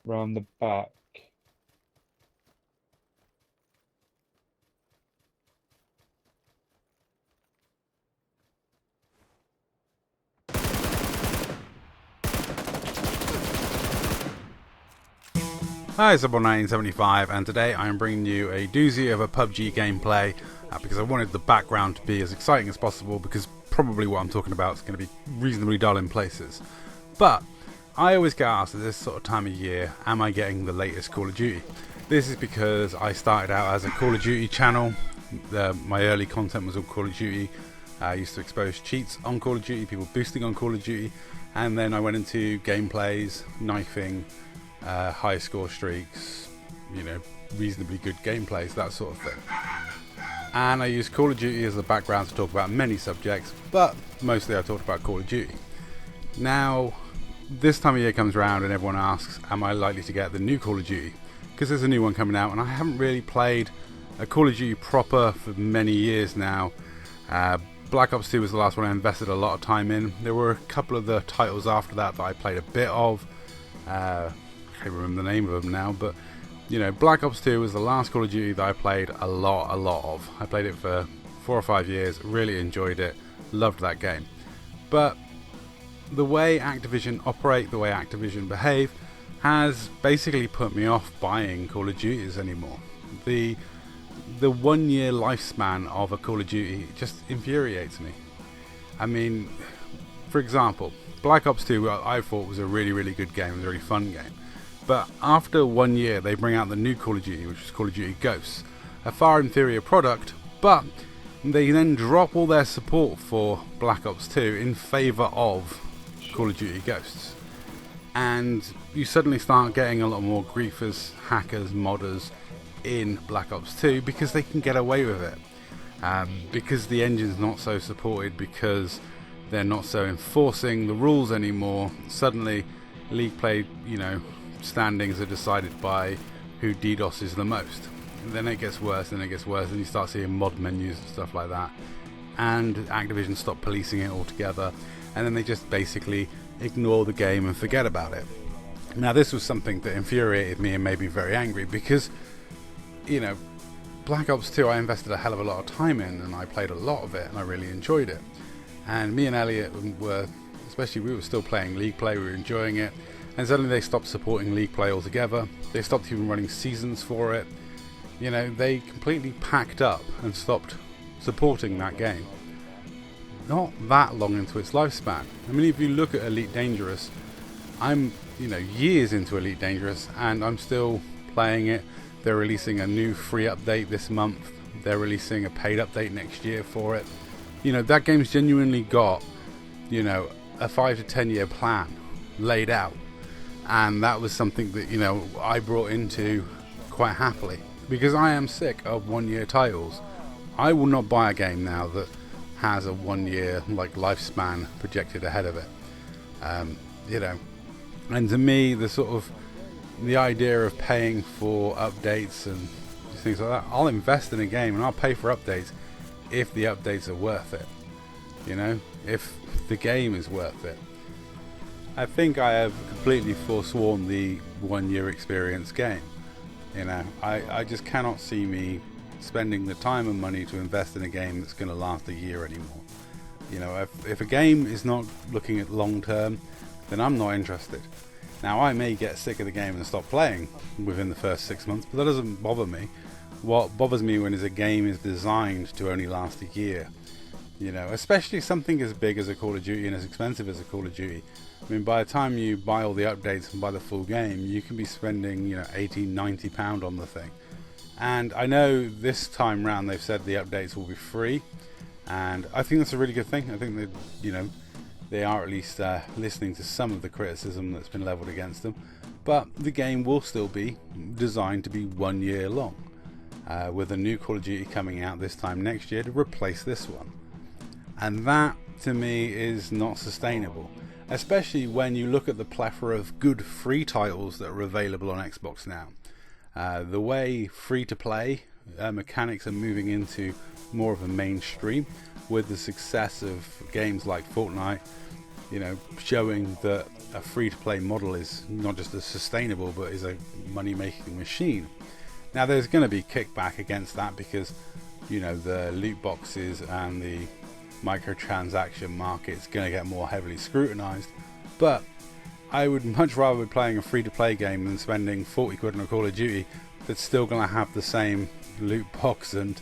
Round the back. Hi, it's Subborn1975, and today I am bringing you a doozy of a PUBG gameplay because I wanted the background to be as exciting as possible, because probably what I'm talking about is going to be reasonably dull in places. But I always get asked at this sort of time of year, am I getting the latest Call of Duty? This is because I started out as a Call of Duty channel. My early content was on Call of Duty. I used to expose cheats on Call of Duty, people boosting on Call of Duty, and then I went into gameplays, knifing, high score streaks, reasonably good gameplays, that sort of thing. And I used Call of Duty as the background to talk about many subjects, but mostly I talked about Call of Duty. Now, this time of year comes around and everyone asks, am I likely to get the new Call of Duty? Because there's a new one coming out, and I haven't really played a Call of Duty proper for many years now. Black Ops 2 was the last one I invested a lot of time in. There were a couple of the titles after that I played a bit of. I can't remember the name of them now, but Black Ops 2 was the last Call of Duty that I played a lot of. I played it for 4 or 5 years, really enjoyed it, loved that game. But the way Activision operate, the way Activision behave, has basically put me off buying Call of Duties anymore. The 1 year lifespan of a Call of Duty just infuriates me. I mean, for example, Black Ops 2 I thought was a really good game, it was a really fun game. But after 1 year they bring out the new Call of Duty, which is Call of Duty Ghosts, a far inferior product, but they then drop all their support for Black Ops 2 in favour of Call of Duty Ghosts. And you suddenly start getting a lot more griefers, hackers, modders in Black Ops 2 because they can get away with it. Because the engine's not so supported, because they're not so enforcing the rules anymore, suddenly League play, standings are decided by who DDoSes the most. And then it gets worse, and you start seeing mod menus and stuff like that. And Activision stop policing it altogether, and then they just basically ignore the game and forget about it. Now, this was something that infuriated me and made me very angry, because Black Ops 2 I invested a hell of a lot of time in, and I played a lot of it, and I really enjoyed it. And me and Elliot we were still playing League play, we were enjoying it, and suddenly they stopped supporting League play altogether. They stopped even running seasons for it. They completely packed up and stopped supporting that game. Not that long into its lifespan. I mean, if you look at Elite Dangerous, I'm years into Elite Dangerous, and I'm still playing it. They're releasing a new free update this month. They're releasing a paid update next year for it. That game's genuinely got a 5 to 10 year plan laid out, and that was something that I brought into quite happily, because I am sick of 1 year titles. I will not buy a game now that has a 1 year lifespan projected ahead of it. And to me, the idea of paying for updates and things like that, I'll invest in a game and I'll pay for updates if the updates are worth it. If the game is worth it. I think I have completely forsworn the 1 year experience game. I just cannot see me spending the time and money to invest in a game that's going to last a year anymore. If a game is not looking at long term, then I'm not interested. Now, I may get sick of the game and stop playing within the first 6 months, but that doesn't bother me. What bothers me when a game is designed to only last a year, especially something as big as a Call of Duty and as expensive as a Call of Duty. I mean, by the time you buy all the updates and buy the full game, you can be spending £80-90 on the thing. And I know this time round they've said the updates will be free, and I think that's a really good thing. I think that they are at least listening to some of the criticism that's been leveled against them, but the game will still be designed to be 1 year long, with a new Call of Duty coming out this time next year to replace this one. And that, to me, is not sustainable, especially when you look at the plethora of good free titles that are available on Xbox now. The way free to play mechanics are moving into more of a mainstream, with the success of games like Fortnite, showing that a free-to-play model is not just as sustainable but is a money-making machine. Now there's going to be kickback against that because the loot boxes and the microtransaction market's going to get more heavily scrutinized, but I would much rather be playing a free-to-play game than spending 40 quid on a Call of Duty that's still going to have the same loot box and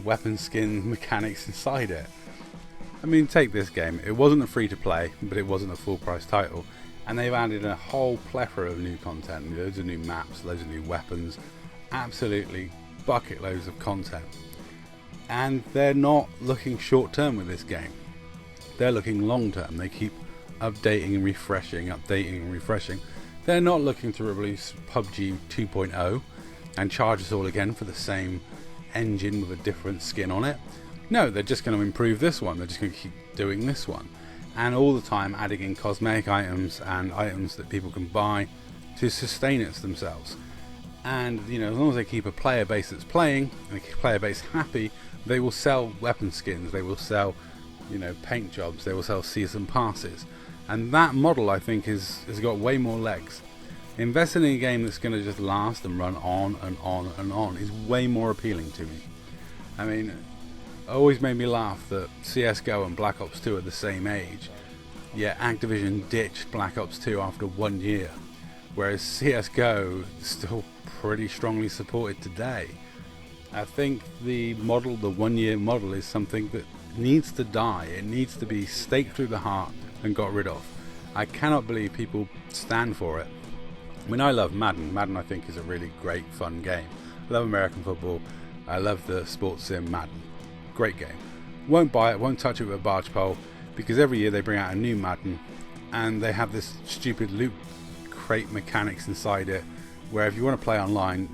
weapon skin mechanics inside it. I mean, take this game. It wasn't a free-to-play, but it wasn't a full-price title, and they've added a whole plethora of new content, loads of new maps, loads of new weapons, absolutely bucket loads of content. And they're not looking short-term with this game. They're looking long-term. They keep updating and refreshing. They're not looking to release PUBG 2.0 and charge us all again for the same engine with a different skin on it. No, they're just going to improve this one. They're just going to keep doing this one, and all the time adding in cosmetic items and items that people can buy to sustain it themselves. And as long as they keep a player base that's playing and a player base happy, they will sell weapon skins, they will sell paint jobs, they will sell season passes. And that model, I think, has got way more legs. Investing in a game that's going to just last and run on and on and on is way more appealing to me. I mean, it always made me laugh that CSGO and Black Ops 2 are the same age, yet Activision ditched Black Ops 2 after 1 year, whereas CSGO is still pretty strongly supported today. I think the 1 year model is something that needs to die. It needs to be staked through the heart and got rid of. I cannot believe people stand for it. I mean, I love Madden. Madden, I think, is a really great, fun game. I love American football. I love the sports sim Madden. Great game. Won't buy it, won't touch it with a barge pole, because every year they bring out a new Madden and they have this stupid loot crate mechanics inside it, where if you want to play online,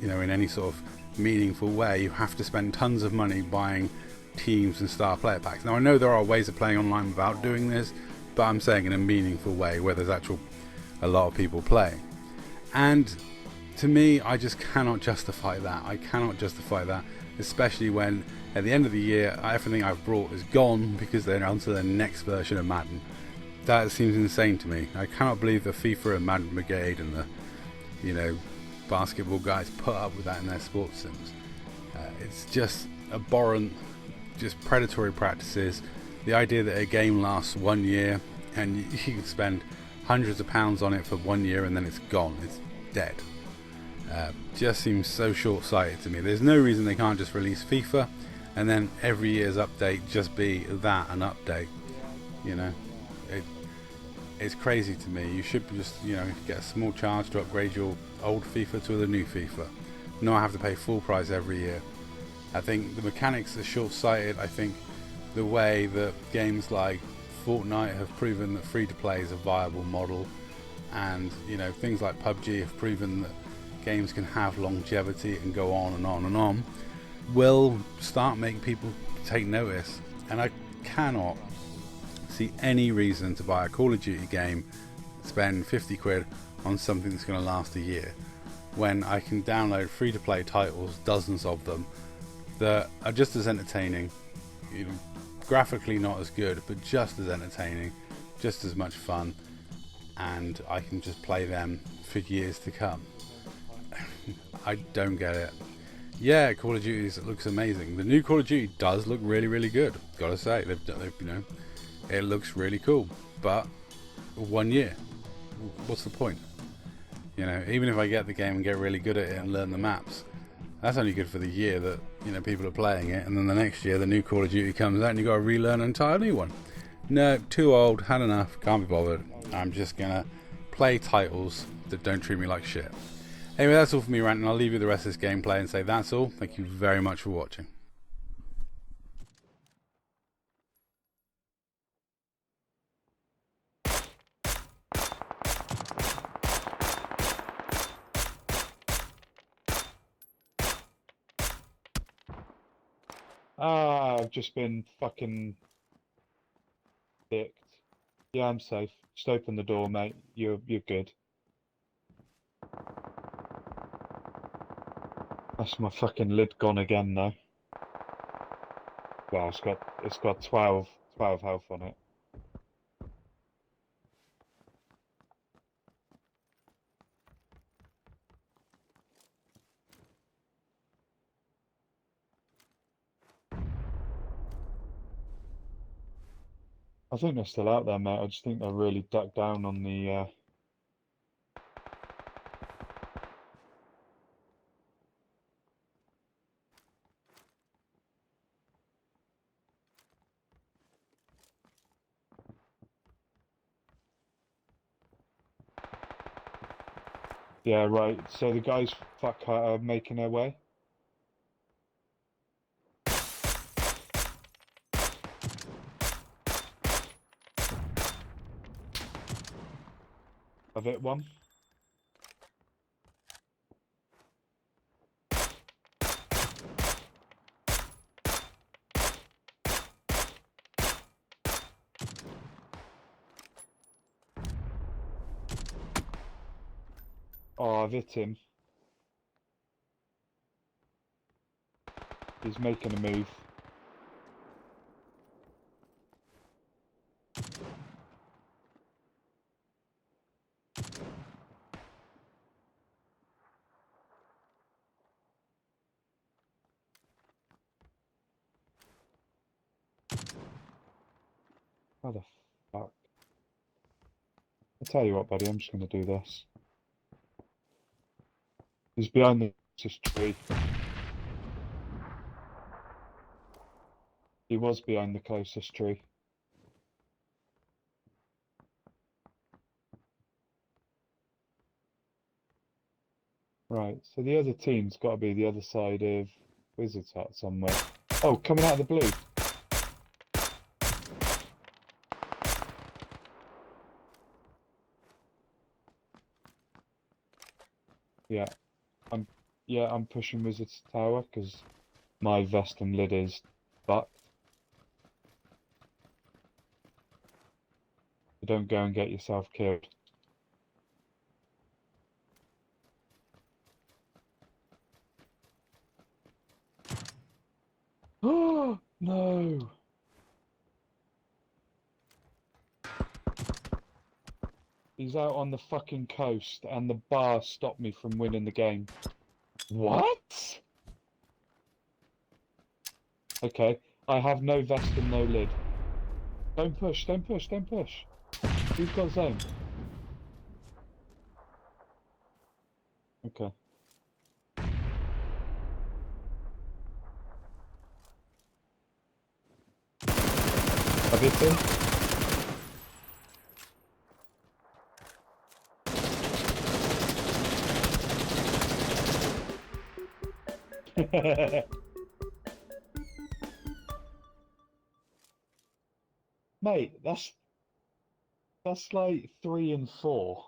in any sort of meaningful way, you have to spend tons of money buying teams and star player packs. Now I know there are ways of playing online without doing this, but I'm saying in a meaningful way where there's a lot of people playing. And to me, I just cannot justify that. I cannot justify that, especially when at the end of the year everything I've brought is gone because they're on to the next version of Madden. That seems insane to me. I cannot believe the FIFA and Madden Brigade and the basketball guys put up with that in their sports sims. It's just abhorrent, just predatory practices. The idea that a game lasts 1 year and you can spend hundreds of pounds on it for 1 year and then it's gone, it's dead, just seems so short-sighted to me. There's no reason they can't just release FIFA and then every year's update just be that, an update. It's crazy to me. You should just get a small charge to upgrade your old FIFA to the new FIFA, not have to pay full price every year. I think the mechanics are short-sighted. I think the way that games like Fortnite have proven that free-to-play is a viable model, and things like PUBG have proven that games can have longevity and go on and on and on, will start making people take notice. And I cannot see any reason to buy a Call of Duty game, spend 50 quid on something that's going to last a year, when I can download free-to-play titles, dozens of them, that are just as entertaining, graphically not as good, but just as entertaining, just as much fun, and I can just play them for years to come. I don't get it. Yeah, Call of Duty looks amazing. The new Call of Duty does look really, really good. Gotta say, they've it looks really cool. But 1 year, what's the point? Even if I get the game and get really good at it and learn the maps, that's only good for the year that people are playing it, and then the next year the new Call of Duty comes out and you got to relearn an entire new one. No, too old, had enough, can't be bothered. I'm just gonna play titles that don't treat me like shit. Anyway, that's all for me ranting. I'll leave you the rest of this gameplay and say that's all. Thank you very much for watching. I've just been fucking dicked. Yeah, I'm safe. Just open the door, mate. You're good. That's my fucking lid gone again, though. Well, it's got 12 health on it. I think they're still out there, mate. I just think they're really ducked down on the. Yeah, right. So the guys are making their way. I've hit one. Oh, I've hit him. He's making a move. How the fuck? I'll tell you what, buddy. I'm just gonna do this. He's behind the closest tree. He was behind the closest tree. Right, so the other team's got to be the other side of Wizard's Hut somewhere. Oh, coming out of the blue. Yeah, I'm I'm pushing Wizard's Tower because my vest and lid is fucked. So don't go and get yourself killed. Oh no! He's out on the fucking coast and the bar stopped me from winning the game. What? Okay, I have no vest and no lid. Don't push, don't push, don't push. Who's got zone? Okay. Have hit him. Mate, that's like 3 and 4.